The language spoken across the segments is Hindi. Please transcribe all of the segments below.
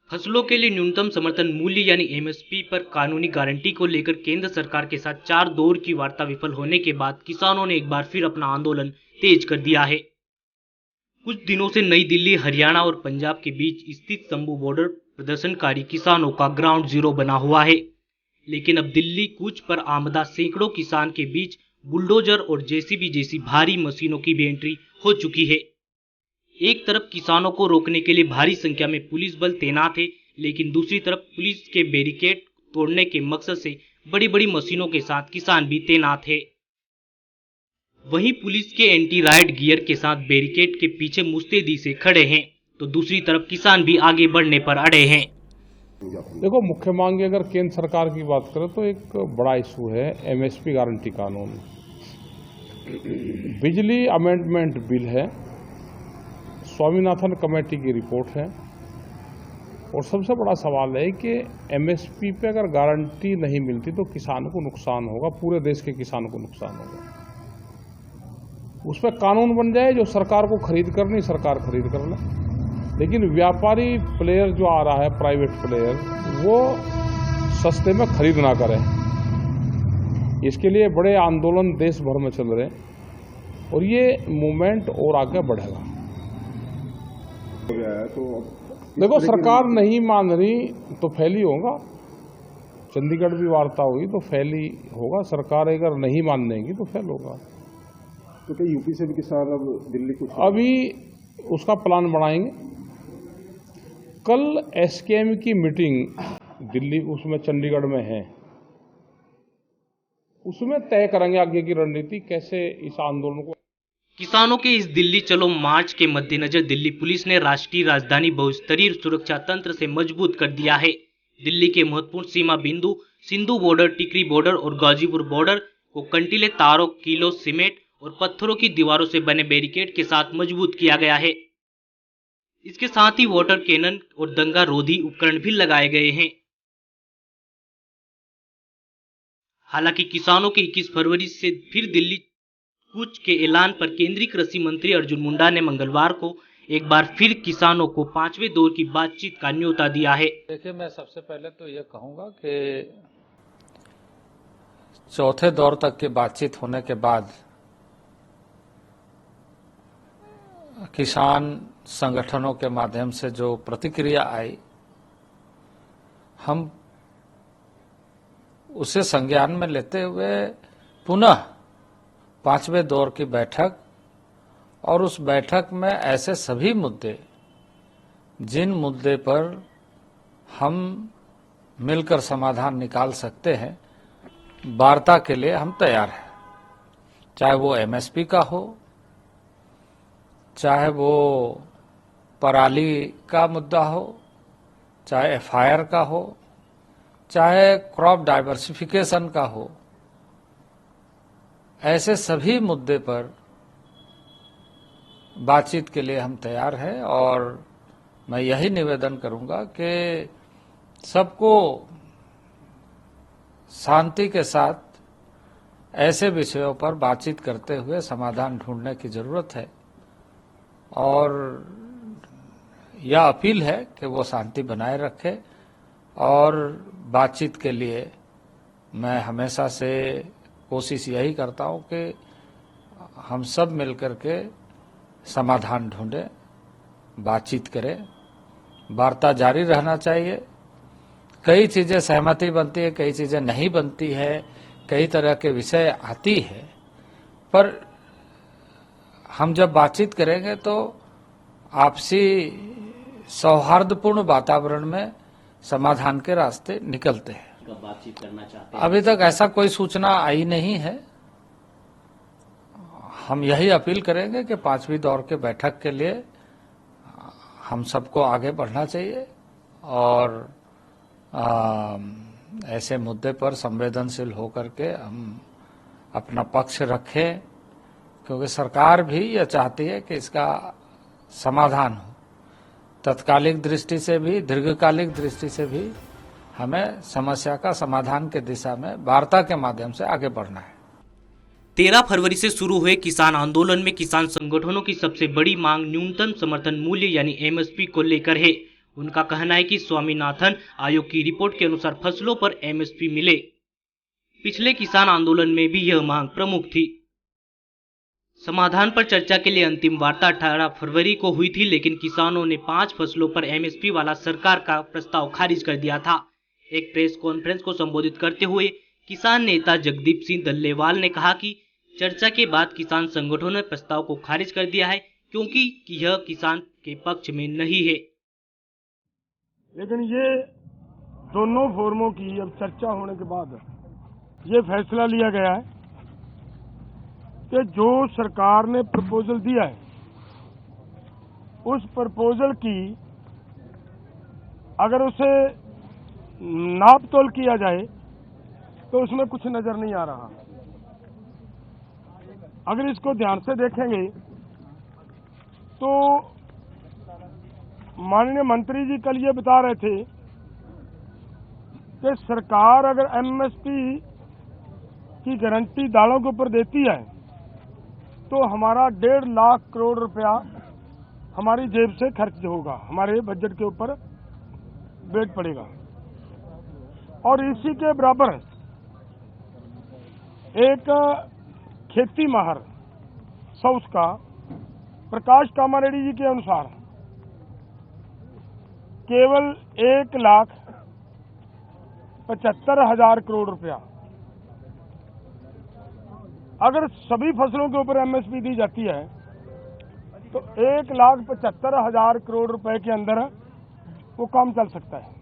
फसलों के लिए न्यूनतम समर्थन मूल्य यानी एमएसपी पर कानूनी गारंटी को लेकर केंद्र सरकार के साथ 4 दौर की वार्ता विफल होने के बाद किसानों ने एक बार फिर अपना आंदोलन तेज कर दिया है। कुछ दिनों से नई दिल्ली, हरियाणा और पंजाब के बीच स्थित शंभू बॉर्डर प्रदर्शनकारी किसानों का ग्राउंड जीरो बना हुआ है। लेकिन अब दिल्ली कूच पर आमदा सैकड़ों किसान के बीच बुलडोजर और जेसीबी जैसी भारी मशीनों की भी एंट्री हो चुकी है। एक तरफ किसानों को रोकने के लिए भारी संख्या में पुलिस बल तैनात है, लेकिन दूसरी तरफ पुलिस के बैरिकेड तोड़ने के मकसद से बड़ी बड़ी मशीनों के साथ किसान भी तैनात है। वहीं पुलिस के एंटी राइड गियर के साथ बैरिकेड के पीछे मुस्तैदी से खड़े हैं, तो दूसरी तरफ किसान भी आगे बढ़ने पर अड़े हैं। देखो, मुख्य मांग अगर केंद्र सरकार की बात करें तो एक बड़ा इशू है एमएसपी गारंटी कानून। बिजली अमेंडमेंट बिल है, स्वामीनाथन कमेटी की रिपोर्ट है, और सबसे बड़ा सवाल है कि एमएसपी पे अगर गारंटी नहीं मिलती तो किसान को नुकसान होगा, पूरे देश के किसान को नुकसान होगा। उस पर कानून बन जाए जो सरकार को खरीद करनी, सरकार खरीद कर ले, लेकिन व्यापारी प्लेयर जो आ रहा है, प्राइवेट प्लेयर, वो सस्ते में खरीद ना करें। इसके लिए बड़े आंदोलन देश भर में चल रहे हैं और ये मूवमेंट और आगे बढ़ेगा। तो देखो, सरकार नहीं मान रही तो फेल ही होगा। चंडीगढ़ भी वार्ता हुई तो फेल ही होगा। सरकार अगर नहीं मान देगी तो फेल होगा। तो क्या यूपी से भी किसान अब दिल्ली कुछ अभी उसका प्लान बनाएंगे। कल एसकेएम की मीटिंग दिल्ली, उसमें चंडीगढ़ में है, उसमें तय करेंगे आगे की रणनीति, कैसे इस आंदोलन को। किसानों के इस दिल्ली चलो मार्च के मद्देनजर दिल्ली पुलिस ने राष्ट्रीय राजधानी बहुस्तरीय सुरक्षा तंत्र से मजबूत कर दिया है। दिल्ली के महत्वपूर्ण सीमा बिंदु सिंधु बॉर्डर, टिकरी बॉर्डर और गाजीपुर बॉर्डर को कंटीले तारों, कीलों, सीमेंट और पत्थरों की दीवारों से बने बैरिकेड के साथ मजबूत किया गया है। इसके साथ ही वाटर कैनन और दंगा रोधी उपकरण भी लगाए गए हैं। हालांकि किसानों के 21 फरवरी से फिर दिल्ली कूच के ऐलान पर केंद्रीय कृषि मंत्री अर्जुन मुंडा ने मंगलवार को एक बार फिर किसानों को 5वें दौर की बातचीत का न्योता दिया है। देखिए, मैं सबसे पहले तो ये कहूंगा कि चौथे दौर तक की बातचीत होने के बाद किसान संगठनों के माध्यम से जो प्रतिक्रिया आई, हम उसे संज्ञान में लेते हुए पुनः 5वें दौर की बैठक, और उस बैठक में ऐसे सभी मुद्दे जिन मुद्दे पर हम मिलकर समाधान निकाल सकते हैं, वार्ता के लिए हम तैयार हैं। चाहे वो एमएसपी का हो, चाहे वो पराली का मुद्दा हो, चाहे एफआईआर का हो, चाहे क्रॉप डाइवर्सिफिकेशन का हो, ऐसे सभी मुद्दे पर बातचीत के लिए हम तैयार हैं। और मैं यही निवेदन करूंगा कि सबको शांति के साथ ऐसे विषयों पर बातचीत करते हुए समाधान ढूंढने की जरूरत है, और यह अपील है कि वो शांति बनाए रखे। और बातचीत के लिए मैं हमेशा से कोशिश यही करता हूं कि हम सब मिलकर के समाधान ढूंढें, बातचीत करें, वार्ता जारी रहना चाहिए। कई चीजें सहमति बनती है, कई चीजें नहीं बनती है, कई तरह के विषय आती है, पर हम जब बातचीत करेंगे तो आपसी सौहार्दपूर्ण वातावरण में समाधान के रास्ते निकलते हैं। बातचीत करना चाहते हैं। अभी तक ऐसा कोई सूचना आई नहीं है। हम यही अपील करेंगे कि 5वीं दौर के बैठक के लिए हम सबको आगे बढ़ना चाहिए, और ऐसे मुद्दे पर संवेदनशील होकर के हम अपना पक्ष रखे, क्योंकि सरकार भी यह चाहती है कि इसका समाधान हो। तत्कालिक दृष्टि से भी, दीर्घकालिक दृष्टि से भी हमें समस्या का समाधान की दिशा में वार्ता के माध्यम से आगे बढ़ना है। 13 फरवरी से शुरू हुए किसान आंदोलन में किसान संगठनों की सबसे बड़ी मांग न्यूनतम समर्थन मूल्य यानी एमएसपी को लेकर है। उनका कहना है कि स्वामीनाथन आयोग की रिपोर्ट के अनुसार फसलों पर एमएसपी मिले। पिछले किसान आंदोलन में भी यह मांग प्रमुख थी। समाधान पर चर्चा के लिए अंतिम वार्ता 18 फरवरी को हुई थी, लेकिन किसानों ने 5 फसलों पर एमएसपी वाला सरकार का प्रस्ताव खारिज कर दिया था। एक प्रेस कॉन्फ्रेंस को संबोधित करते हुए किसान नेता जगदीप सिंह दल्लेवाल ने कहा कि चर्चा के बाद किसान संगठनों ने प्रस्ताव को खारिज कर दिया है, क्योंकि यह किसान के पक्ष में नहीं है। लेकिन ये दोनों फोरमों की अब चर्चा होने के बाद ये फैसला लिया गया है कि जो सरकार ने प्रपोजल दिया है उस प्रपोजल की अगर उसे नाप तोल किया जाए तो उसमें कुछ नजर नहीं आ रहा। अगर इसको ध्यान से देखेंगे तो माननीय मंत्री जी कल ये बता रहे थे कि सरकार अगर एमएसपी की गारंटी दालों के ऊपर देती है तो हमारा 1.5 लाख करोड़ रुपया हमारी जेब से खर्च होगा, हमारे बजट के ऊपर वेट पड़ेगा। और इसी के बराबर एक खेती माहर साउथ का प्रकाश कामारेड्डी जी के अनुसार केवल 1,75,000 करोड़ रुपया अगर सभी फसलों के ऊपर एमएसपी दी जाती है तो 1,75,000 करोड़ रुपए के अंदर वो काम चल सकता है।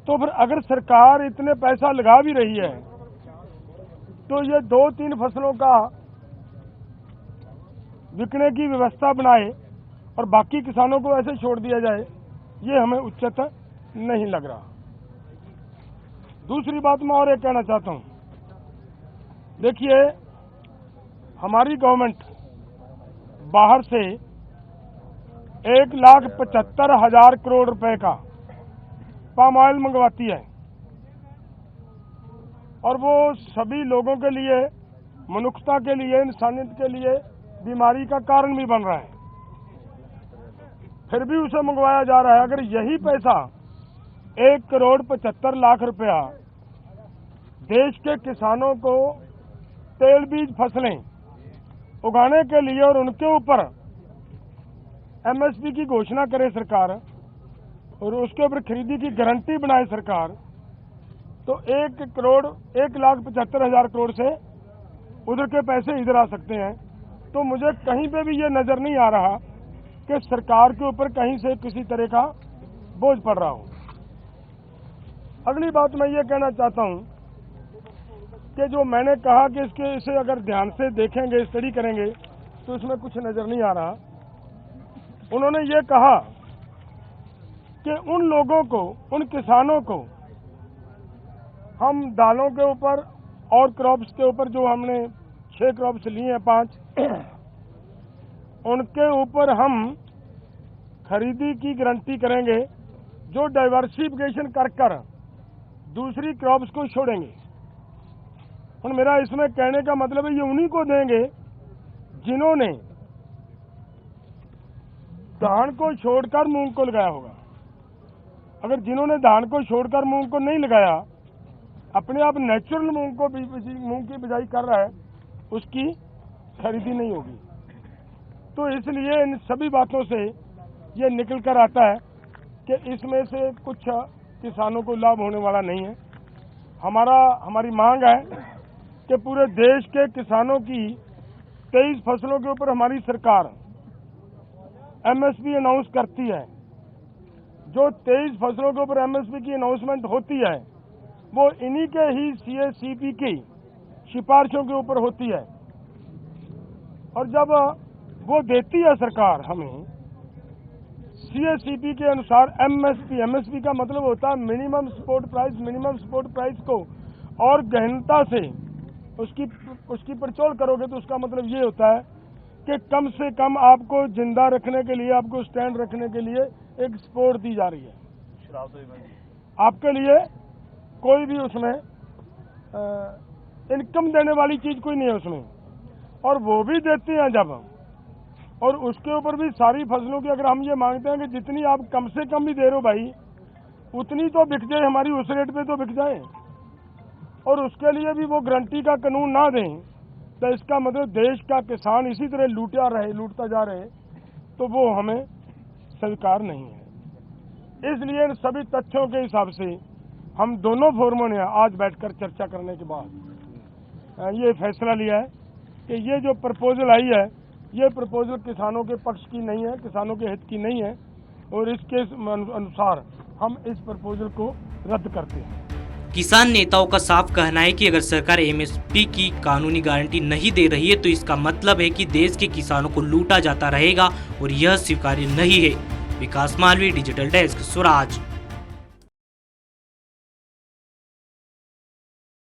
तो फिर अगर सरकार इतने पैसा लगा भी रही है तो ये 2-3 फसलों का बिकने की व्यवस्था बनाए और बाकी किसानों को ऐसे छोड़ दिया जाए, ये हमें उचित नहीं लग रहा। दूसरी बात मैं और एक कहना चाहता हूं, देखिए हमारी गवर्नमेंट बाहर से 1,75,000 करोड़ रुपए का पाम ऑयल मंगवाती है और वो सभी लोगों के लिए, मनुष्यता के लिए, इंसानियत के लिए बीमारी का कारण भी बन रहा है, फिर भी उसे मंगवाया जा रहा है। अगर यही पैसा 1,75,00,000 रुपया देश के किसानों को तेल बीज फसलें उगाने के लिए और उनके ऊपर एमएसपी की घोषणा करे सरकार और उसके ऊपर खरीदी की गारंटी बनाए सरकार, तो 1,75,000 करोड़ से उधर के पैसे इधर आ सकते हैं। तो मुझे कहीं पे भी ये नजर नहीं आ रहा कि सरकार के ऊपर कहीं से किसी तरह का बोझ पड़ रहा हो। अगली बात मैं ये कहना चाहता हूं कि जो मैंने कहा कि इसे अगर ध्यान से देखेंगे, स्टडी करेंगे तो इसमें कुछ नजर नहीं आ रहा। उन्होंने ये कहा कि उन लोगों को, उन किसानों को हम दालों के ऊपर और क्रॉप्स के ऊपर जो हमने 6 क्रॉप्स लिए हैं 5, उनके ऊपर हम खरीदी की गारंटी करेंगे जो डाइवर्सिफिकेशन कर दूसरी क्रॉप्स को छोड़ेंगे। और मेरा इसमें कहने का मतलब है ये उन्हीं को देंगे जिन्होंने धान को छोड़कर मूंग को लगाया होगा। अगर जिन्होंने धान को छोड़कर मूंग को नहीं लगाया, अपने आप नेचुरल मूंग की बिजाई कर रहा है, उसकी खरीदी नहीं होगी। तो इसलिए इन सभी बातों से ये निकल कर आता है कि इसमें से कुछ किसानों को लाभ होने वाला नहीं है। हमारी मांग है कि पूरे देश के किसानों की 23 फसलों के ऊपर हमारी सरकार एमएसपी अनाउंस करती है। जो 23 फसलों के ऊपर एमएसपी की अनाउंसमेंट होती है वो इन्हीं के ही सीएसीपी की सिफारिशों के ऊपर होती है। और जब वो देती है सरकार हमें सीएसीपी के अनुसार एमएसपी का मतलब होता है मिनिमम सपोर्ट प्राइस को और गहनता से उसकी पड़चोल करोगे तो उसका मतलब ये होता है कि कम से कम आपको जिंदा रखने के लिए, आपको स्टैंड रखने के लिए एक सपोर्ट दी जा रही है। आपके लिए कोई भी उसमें इनकम देने वाली चीज कोई नहीं है उसमें, और वो भी देते हैं जब, और उसके ऊपर भी सारी फसलों की अगर हम ये मांगते हैं कि जितनी आप कम से कम भी दे रहे हो भाई, उतनी तो बिक जाए हमारी, उस रेट पे तो बिक जाए, और उसके लिए भी वो गारंटी का कानून ना दें, तो इसका मतलब देश का किसान इसी तरह लूटता जा रहे, तो वो हमें स्वीकार नहीं है। इसलिए इन सभी तथ्यों के हिसाब से हम दोनों फोरमों ने आज बैठकर चर्चा करने के बाद ये फैसला लिया है कि ये जो प्रपोजल आई है, ये प्रपोजल किसानों के पक्ष की नहीं है, किसानों के हित की नहीं है, और इसके अनुसार हम इस प्रपोजल को रद्द करते हैं। किसान नेताओं का साफ कहना है कि अगर सरकार एमएसपी की कानूनी गारंटी नहीं दे रही है तो इसका मतलब है कि देश के किसानों को लूटा जाता रहेगा और यह स्वीकार्य नहीं है। विकास मालवीय, डिजिटल डेस्क, स्वराज।